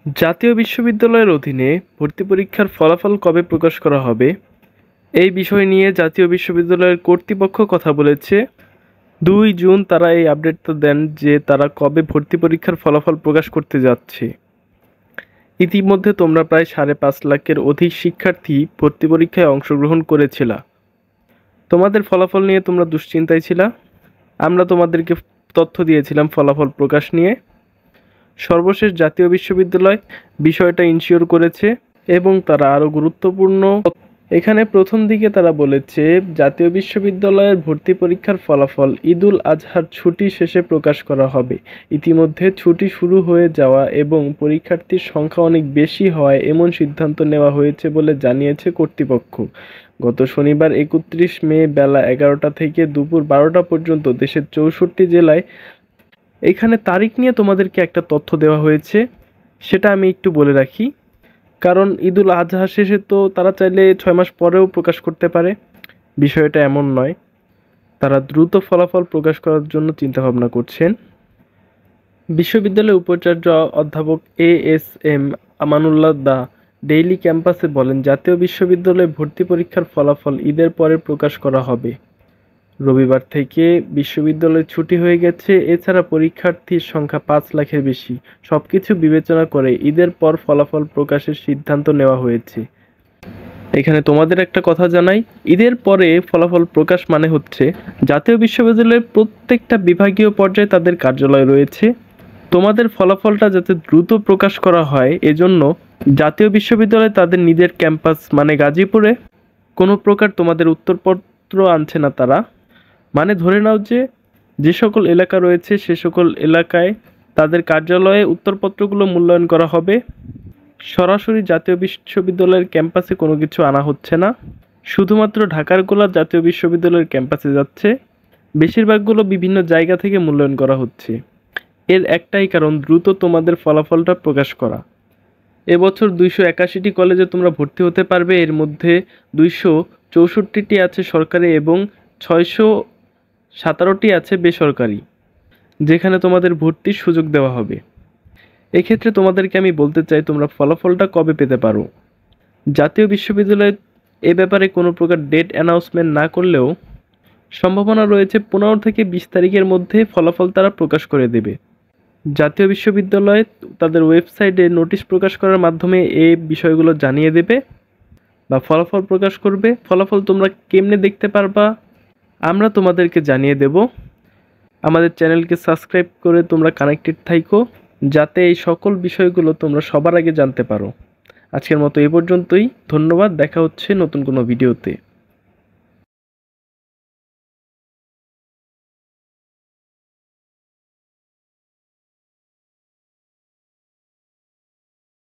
জাতীয় বিশ্ববিদ্যালয়ের অধীনে ভর্তি পরীক্ষার ফলাফল কবে প্রকাশ করা হবে, এই বিষয় নিয়ে জাতীয় বিশ্ববিদ্যালয়ের কর্তৃপক্ষ কথা বলেছে। ২ জুন তারা এই আপডেটটা দেন যে তারা কবে ভর্তি পরীক্ষার ফলাফল প্রকাশ করতে যাচ্ছে। ইতিমধ্যে তোমরা প্রায় ৫.৫ লাখের অধিক শিক্ষার্থী ভর্তি পরীক্ষায় অংশগ্রহণ করেছিলা। তোমাদের ফলাফল নিয়ে তোমরা দুশ্চিন্তায় ছিলা। আমরা তোমাদেরকে তথ্য দিয়েছিলাম ফলাফল প্রকাশ নিয়ে। সর্বশেষ জাতীয় বিশ্ববিদ্যালয় বিষয়টা ইনশিওর করেছে এবং তারা আরও গুরুত্বপূর্ণ এখানে প্রথম দিকে তারা বলেছে জাতীয় বিশ্ববিদ্যালয়ের ভর্তি পরীক্ষার ফলাফল ঈদুল আজহার ছুটি শেষে প্রকাশ করা হবে। ইতিমধ্যে ছুটি শুরু হয়ে যাওয়া এবং পরীক্ষার্থীর সংখ্যা অনেক বেশি হওয়ায় এমন সিদ্ধান্ত নেওয়া হয়েছে বলে জানিয়েছে কর্তৃপক্ষ। গত শনিবার ৩১ মে বেলা ১১টা থেকে দুপুর ১২টা পর্যন্ত দেশের ৬৪ জেলায় এখানে তারিখ নিয়ে তোমাদেরকে একটা তথ্য দেওয়া হয়েছে, সেটা আমি একটু বলে রাখি। কারণ ঈদুল আজহা শেষে তো তারা চাইলে ৬ মাস পরেও প্রকাশ করতে পারে। বিষয়টা এমন নয়, তারা দ্রুত ফলাফল প্রকাশ করার জন্য চিন্তাভাবনা করছেন। বিশ্ববিদ্যালয়ের উপাচার্য অধ্যাপক এএসএম আমানুল্লাহ দা ডেইলি ক্যাম্পাসে বলেন, জাতীয় বিশ্ববিদ্যালয়ে ভর্তি পরীক্ষার ফলাফল ঈদের পরে প্রকাশ করা হবে। রবিবার থেকে বিশ্ববিদ্যালয় ছুটি হয়ে গেছে। এছাড়া পরীক্ষার্থীর সংখ্যা ৫ লাখের বেশি। সবকিছু বিবেচনা করে ঈদের পর ফলাফল প্রকাশের সিদ্ধান্ত নেওয়া হয়েছে। এখানে তোমাদের একটা কথা জানাই, ঈদের পরে ফলাফল প্রকাশ মানে হচ্ছে জাতীয় বিশ্ববিদ্যালয়ের প্রত্যেকটা বিভাগীয় পর্যায়ে তাদের কার্যালয় রয়েছে। তোমাদের ফলাফলটা যাতে দ্রুত প্রকাশ করা হয় এজন্য জাতীয় বিশ্ববিদ্যালয় তাদের নিজের ক্যাম্পাস মানে গাজীপুরে কোনো প্রকার তোমাদের উত্তরপত্র আনছে না তারা। মানে ধরে নাও যে সকল এলাকা রয়েছে সে সকল এলাকায় তাদের কার্যালয়ে উত্তরপত্রগুলো মূল্যায়ন করা হবে। সরাসরি জাতীয় বিশ্ববিদ্যালয়ের ক্যাম্পাসে কোনো কিছু আনা হচ্ছে না, শুধুমাত্র ঢাকার গোলা জাতীয় বিশ্ববিদ্যালয়ের ক্যাম্পাসে যাচ্ছে। বেশিরভাগগুলো বিভিন্ন জায়গা থেকে মূল্যায়ন করা হচ্ছে। এর একটাই কারণ, দ্রুত তোমাদের ফলাফলটা প্রকাশ করা। এবছর ২৮১টি কলেজে তোমরা ভর্তি হতে পারবে। এর মধ্যে ২৬৪টি আছে সরকারি এবং ৬১৭টি আছে বেসরকারি, যেখানে তোমাদের ভর্তির সুযোগ দেওয়া হবে। এক্ষেত্রে তোমাদেরকে আমি বলতে চাই তোমরা ফলাফলটা কবে পেতে পারো। জাতীয় বিশ্ববিদ্যালয় এ ব্যাপারে কোনো প্রকার ডেট অ্যানাউন্সমেন্ট না করলেও সম্ভাবনা রয়েছে ১৫ থেকে ২০ তারিখের মধ্যে ফলাফল তারা প্রকাশ করে দেবে। জাতীয় বিশ্ববিদ্যালয় তাদের ওয়েবসাইটে নোটিশ প্রকাশ করার মাধ্যমে এই বিষয়গুলো জানিয়ে দেবে বা ফলাফল প্রকাশ করবে। ফলাফল তোমরা কেমনে দেখতে পারবা আমরা তোমাদেরকে জানিয়ে দেব। আমাদের চ্যানেলকে সাবস্ক্রাইব করে তোমরা কানেক্টেড থাইকো, যাতে এই সকল বিষয়গুলো তোমরা সবার আগে জানতে পারো। আজকের মতো এ পর্যন্তই। ধন্যবাদ, দেখা হচ্ছে নতুন কোনো ভিডিওতে।